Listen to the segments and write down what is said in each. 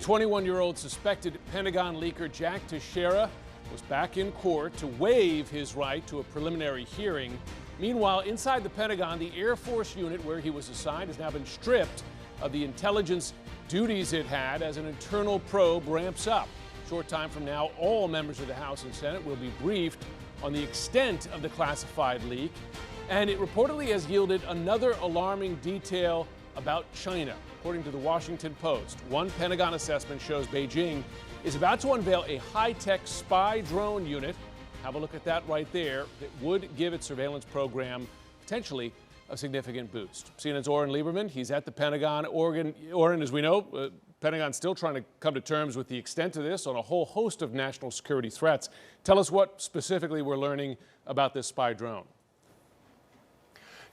21-year-old suspected Pentagon leaker Jack Teixeira was back in court to waive his right to a preliminary hearing. Meanwhile, inside the Pentagon, the Air Force unit where he was assigned has now been stripped of the intelligence duties it had as an internal probe ramps up. Short time from now, all members of the House and Senate will be briefed on the extent of the classified leak, and it reportedly has yielded another alarming detail about China. According to the Washington Post, one Pentagon assessment shows Beijing is about to unveil a high-tech spy drone unit. Have a look at that right there. That would give its surveillance program potentially a significant boost. CNN's Oren Lieberman, he's at the Pentagon. Oren, as we know, Pentagon's still trying to come to terms with the extent of this on a whole host of national security threats. Tell us what specifically we're learning about this spy drone.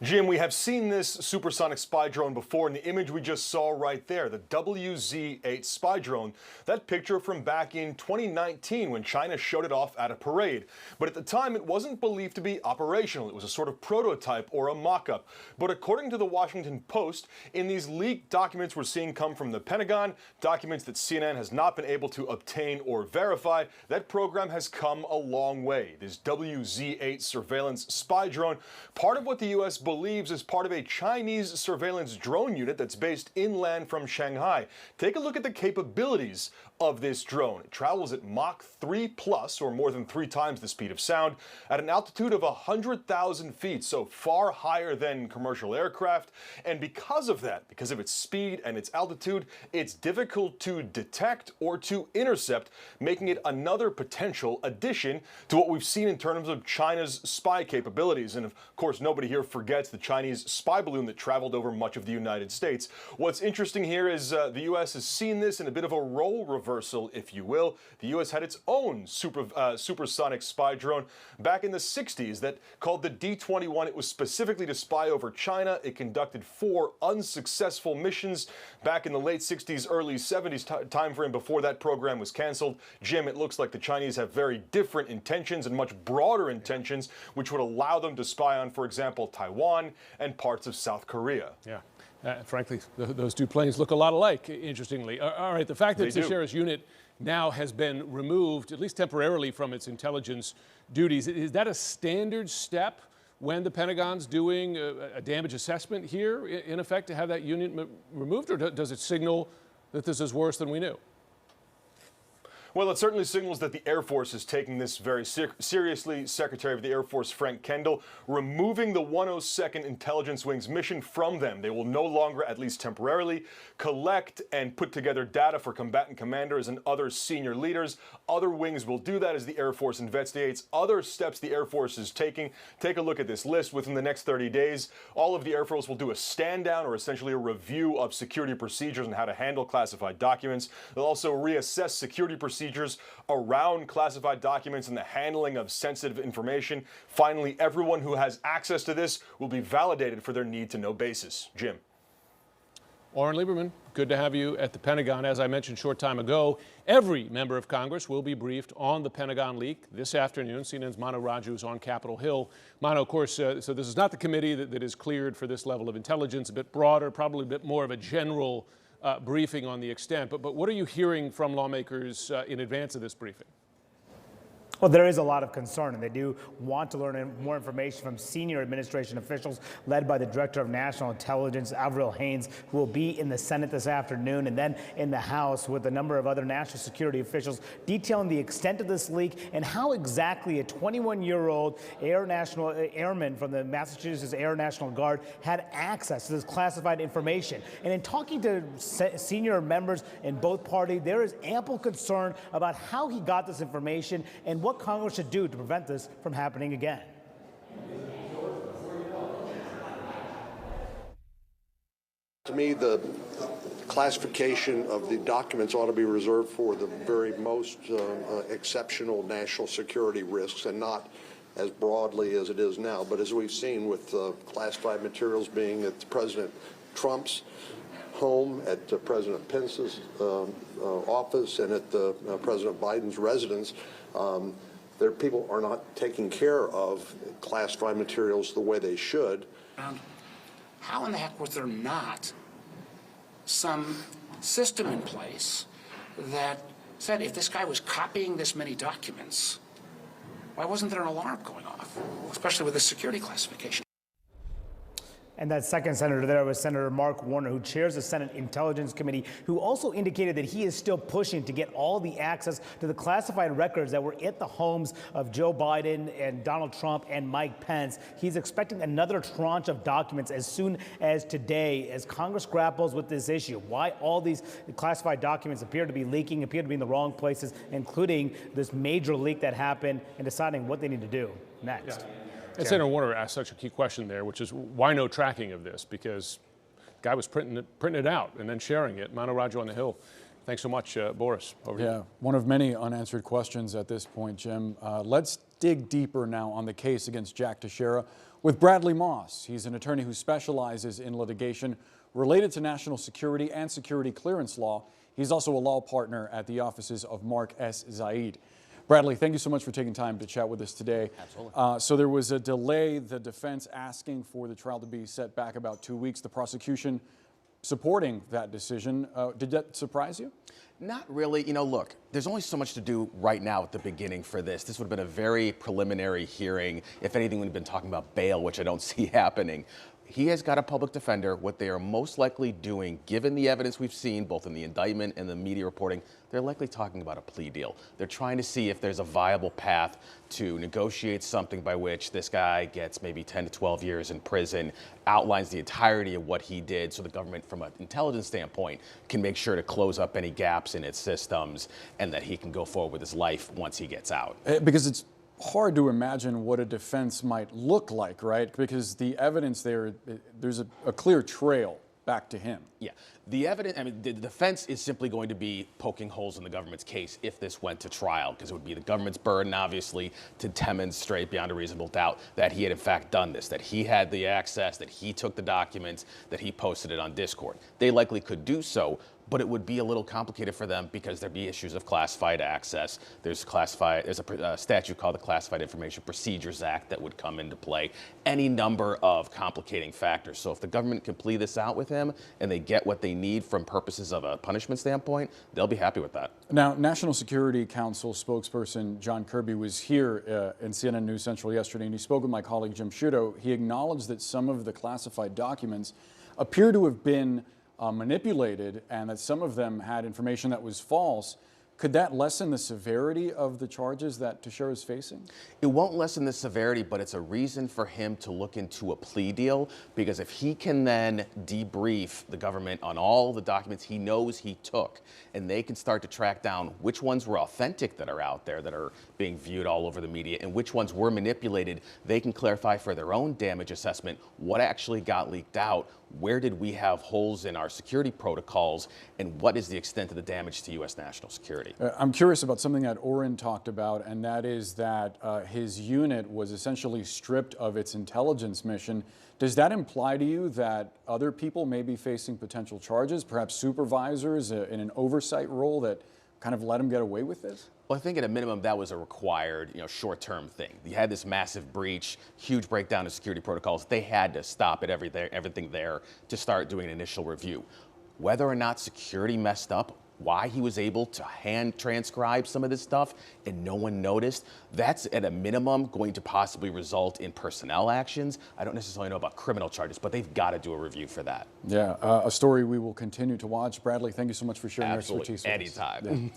Jim, we have seen this supersonic spy drone before in the image we just saw right there, the WZ-8 spy drone. That picture from back in 2019 when China showed it off at a parade. But at the time, it wasn't believed to be operational. It was a sort of prototype or a mock-up. But according to the Washington Post, in these leaked documents we're seeing come from the Pentagon, documents that CNN has not been able to obtain or verify, that program has come a long way. This WZ-8 surveillance spy drone, part of what the U.S. believes is part of a Chinese surveillance drone unit that's based inland from Shanghai. Take a look at the capabilities of this drone. It travels at Mach 3+, or more than 3 times the speed of sound, at an altitude of 100,000 feet, so far higher than commercial aircraft. And because of that, because of its speed and its altitude, it's difficult to detect or to intercept, making it another potential addition to what we've seen in terms of China's spy capabilities. And of course, nobody here forgets the Chinese spy balloon that traveled over much of the United States. What's interesting here is the U.S. has seen this in a bit of a role reversal, if you will. The U.S. had its own supersonic spy drone back in the 60s that called the D-21. It was specifically to spy over China. It conducted 4 unsuccessful missions back in the late 60s, early 70s timeframe before that program was canceled. Jim, it looks like the Chinese have very different intentions and much broader intentions, which would allow them to spy on, for example, Taiwan and parts of South Korea. Yeah. Frankly, those two planes look a lot alike, interestingly. All right, the fact that Teixeira's unit now has been removed, at least temporarily, from its intelligence duties, is that a standard step when the Pentagon's doing a damage assessment here, in effect, to have that unit removed, or does it signal that this is worse than we knew? Well, it certainly signals that the Air Force is taking this very seriously. Secretary of the Air Force Frank Kendall removing the 102nd Intelligence Wing's mission from them. They will no longer, at least temporarily, collect and put together data for combatant commanders and other senior leaders. Other wings will do that as the Air Force investigates other steps the Air Force is taking. Take a look at this list. Within the next 30 days, all of the Air Force will do a stand-down, or essentially a review of security procedures and how to handle classified documents. They'll also reassess security procedures around classified documents and the handling of sensitive information. Finally, everyone who has access to this will be validated for their need-to-know basis. Jim. Oren Lieberman, good to have you at the Pentagon. As I mentioned a short time ago, every member of Congress will be briefed on the Pentagon leak this afternoon. CNN's Mano Raju is on Capitol Hill. Mano, of course, so this is not the committee that is cleared for this level of intelligence, a bit broader, probably a bit more of a general briefing on the extent. But what are you hearing from lawmakers in advance of this briefing? Well, there is a lot of concern, and they do want to learn more information from senior administration officials led by the Director of National Intelligence, Avril Haines, who will be in the Senate this afternoon, and then in the House with a number of other national security officials detailing the extent of this leak and how exactly a 21-year-old airman from the Massachusetts Air National Guard had access to this classified information. And in talking to senior members in both parties, there is ample concern about how he got this information and what Congress should do to prevent this from happening again. To me, the classification of the documents ought to be reserved for the very most exceptional national security risks, and not as broadly as it is now. But as we've seen with classified materials being at President Trump's home, at President Pence's office, and at President Biden's residence, people are not taking care of classified materials the way they should. And how in the heck was there not some system in place that said, if this guy was copying this many documents, why wasn't there an alarm going off, especially with the security classification? And that second senator there was Senator Mark Warner, who chairs the Senate Intelligence Committee, who also indicated that he is still pushing to get all the access to the classified records that were at the homes of Joe Biden and Donald Trump and Mike Pence. He's expecting another tranche of documents as soon as today, as Congress grapples with this issue. Why all these classified documents appear to be leaking, appear to be in the wrong places, including this major leak that happened, and deciding what they need to do next. Yeah. And Senator Warner asked such a key question there, which is why no tracking of this? Because the guy was printing it out and then sharing it. Mano Rajo on the Hill. Thanks so much, Boris. Over to you. One of many unanswered questions at this point, Jim. Let's dig deeper now on the case against Jack Teixeira with Bradley Moss. He's an attorney who specializes in litigation related to national security and security clearance law. He's also a law partner at the offices of Mark S. Zaid. Bradley, thank you so much for taking time to chat with us today. Absolutely. So there was a delay, the defense asking for the trial to be set back about 2 weeks, the prosecution supporting that decision. Did that surprise you? Not really. You know, look, there's only so much to do right now at the beginning for this. This would have been a very preliminary hearing. If anything, we've been talking about bail, which I don't see happening. He has got a public defender. What they are most likely doing, given the evidence we've seen, both in the indictment and the media reporting, they're likely talking about a plea deal. They're trying to see if there's a viable path to negotiate something by which this guy gets maybe 10 to 12 years in prison, outlines the entirety of what he did so the government, from an intelligence standpoint, can make sure to close up any gaps in its systems and that he can go forward with his life once he gets out. Because it's hard to imagine what a defense might look like, right? Because the evidence there's a clear trail back to him. Yeah, the evidence, I mean, the defense is simply going to be poking holes in the government's case if this went to trial, because it would be the government's burden, obviously, to demonstrate beyond a reasonable doubt that he had in fact done this, that he had the access, that he took the documents, that he posted it on Discord. They likely could do so, but it would be a little complicated for them because there'd be issues of classified access. There's a statute called the Classified Information Procedures Act that would come into play. Any number of complicating factors. So if the government can plea this out with him and they get what they need from purposes of a punishment standpoint, they'll be happy with that. Now, National Security Council spokesperson John Kirby was here in CNN News Central yesterday, and he spoke with my colleague Jim Sciutto. He acknowledged that some of the classified documents appear to have been manipulated and that some of them had information that was false. Could that lessen the severity of the charges that Teixeira is facing? It won't lessen the severity, but it's a reason for him to look into a plea deal, because if he can then debrief the government on all the documents he knows he took, and they can start to track down which ones were authentic that are out there that are being viewed all over the media and which ones were manipulated, they can clarify for their own damage assessment what actually got leaked out, where did we have holes in our security protocols, and what is the extent of the damage to U.S. national security. I'm curious about something that Orrin talked about, and that is that his unit was essentially stripped of its intelligence mission. Does that imply to you that other people may be facing potential charges, perhaps supervisors in an oversight role that kind of let him get away with this? Well, I think at a minimum that was a required, short-term thing. You had this massive breach, huge breakdown of security protocols. They had to stop at everything there to start doing an initial review. Whether or not security messed up, why he was able to hand transcribe some of this stuff and no one noticed, that's at a minimum going to possibly result in personnel actions. I don't necessarily know about criminal charges, but they've got to do a review for that. Yeah, a story we will continue to watch. Bradley, thank you so much for sharing your expertise with us. Anytime. Yeah.